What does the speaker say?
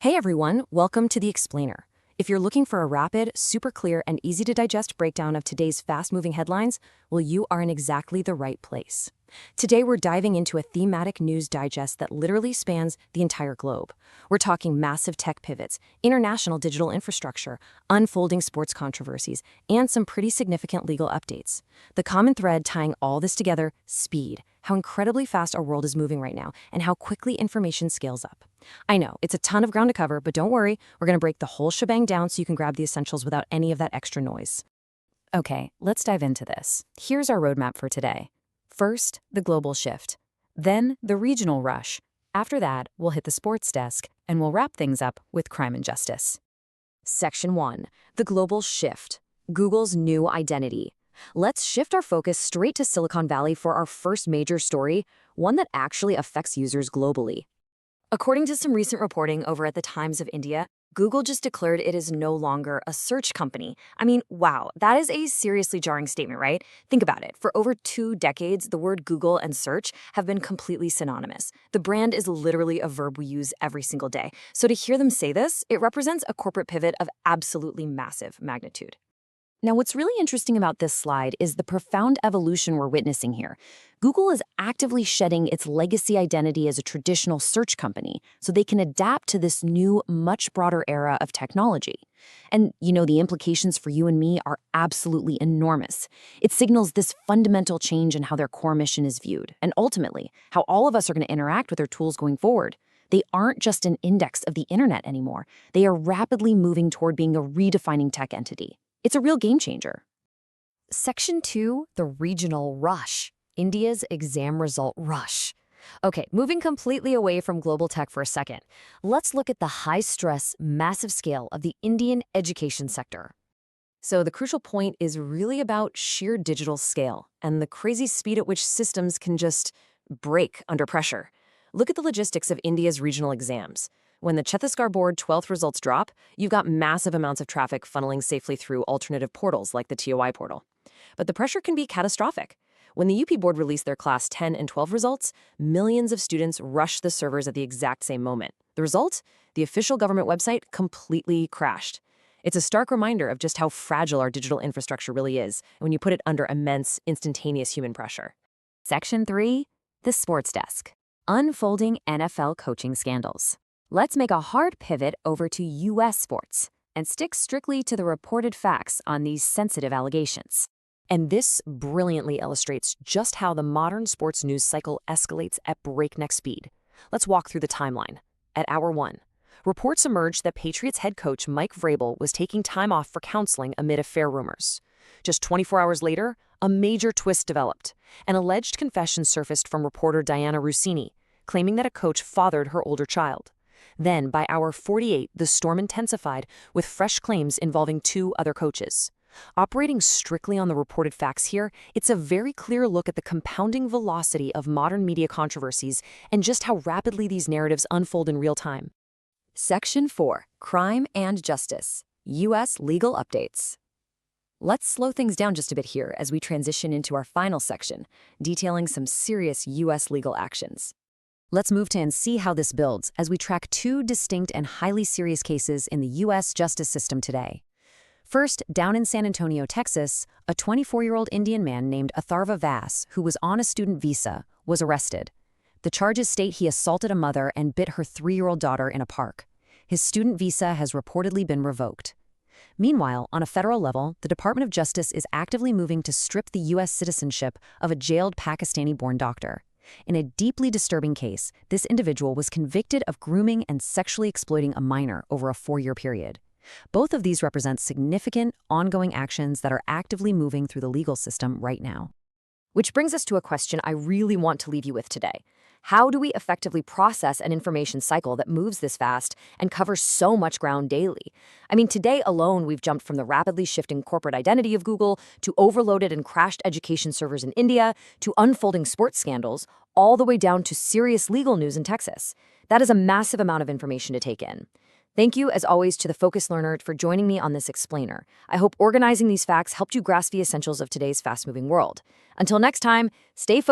Hey everyone, welcome to The Explainer. If you're looking for a rapid, super clear, and easy to digest breakdown of today's fast-moving headlines, well, you are in exactly the right place. Today we're diving into a thematic news digest that literally spans the entire globe. We're talking massive tech pivots, international digital infrastructure, unfolding sports controversies, and some pretty significant legal updates. The common thread tying all this together: speed. How incredibly fast our world is moving right now, and how quickly information scales up. I know, it's a ton of ground to cover, but don't worry, we're going to break the whole shebang down so you can grab the essentials without any of that extra noise. Okay, let's dive into this. Here's our roadmap for today. First, the global shift. Then, the regional rush. After that, we'll hit the sports desk, and we'll wrap things up with crime and justice. Section 1. The global shift. Google's new identity. Let's shift our focus straight to Silicon Valley for our first major story, one that actually affects users globally. According to some recent reporting over at the Times of India, Google just declared it is no longer a search company. I mean, wow, that is a seriously jarring statement, right? Think about it. For over 2 decades, the word Google and search have been completely synonymous. The brand is literally a verb we use every single day. So to hear them say this, it represents a corporate pivot of absolutely massive magnitude. Now, what's really interesting about this slide is the profound evolution we're witnessing here. Google is actively shedding its legacy identity as a traditional search company so they can adapt to this new, much broader era of technology. And, the implications for you and me are absolutely enormous. It signals this fundamental change in how their core mission is viewed, and ultimately, how all of us are going to interact with their tools going forward. They aren't just an index of the internet anymore. They are rapidly moving toward being a redefining tech entity. It's a real game changer. Section 2, the regional rush. India's exam result rush. Okay, moving completely away from global tech for a second, let's look at the high-stress, massive scale of the Indian education sector. So the crucial point is really about sheer digital scale and the crazy speed at which systems can just break under pressure. Look at the logistics of India's regional exams. When the Chhattisgarh board 12th results drop, you've got massive amounts of traffic funneling safely through alternative portals like the TOI portal. But the pressure can be catastrophic. When the UP board released their class 10 and 12 results, millions of students rushed the servers at the exact same moment. The result? The official government website completely crashed. It's a stark reminder of just how fragile our digital infrastructure really is when you put it under immense, instantaneous human pressure. Section 3, the sports desk. Unfolding NFL coaching scandals. Let's make a hard pivot over to U.S. sports and stick strictly to the reported facts on these sensitive allegations. And this brilliantly illustrates just how the modern sports news cycle escalates at breakneck speed. Let's walk through the timeline. At hour 1, reports emerged that Patriots head coach Mike Vrabel was taking time off for counseling amid affair rumors. Just 24 hours later, a major twist developed. An alleged confession surfaced from reporter Diana Russini, claiming that a coach fathered her older child. Then, by hour 48, the storm intensified with fresh claims involving 2 other coaches. Operating strictly on the reported facts here, it's a very clear look at the compounding velocity of modern media controversies and just how rapidly these narratives unfold in real time. Section 4, Crime and Justice. U.S. Legal Updates. Let's slow things down just a bit here as we transition into our final section, detailing some serious U.S. legal actions. Let's move to and see how this builds as we track 2 distinct and highly serious cases in the U.S. justice system today. First, down in San Antonio, Texas, a 24-year-old Indian man named Atharva Vass, who was on a student visa, was arrested. The charges state he assaulted a mother and bit her 3-year-old daughter in a park. His student visa has reportedly been revoked. Meanwhile, on a federal level, the Department of Justice is actively moving to strip the U.S. citizenship of a jailed Pakistani-born doctor. In a deeply disturbing case, this individual was convicted of grooming and sexually exploiting a minor over a 4-year period. Both of these represent significant, ongoing actions that are actively moving through the legal system right now. Which brings us to a question I really want to leave you with today. How do we effectively process an information cycle that moves this fast and covers so much ground daily? I mean, today alone, we've jumped from the rapidly shifting corporate identity of Google to overloaded and crashed education servers in India to unfolding sports scandals, all the way down to serious legal news in Texas. That is a massive amount of information to take in. Thank you, as always, to the Focus Learner for joining me on this explainer. I hope organizing these facts helped you grasp the essentials of today's fast-moving world. Until next time, stay focused.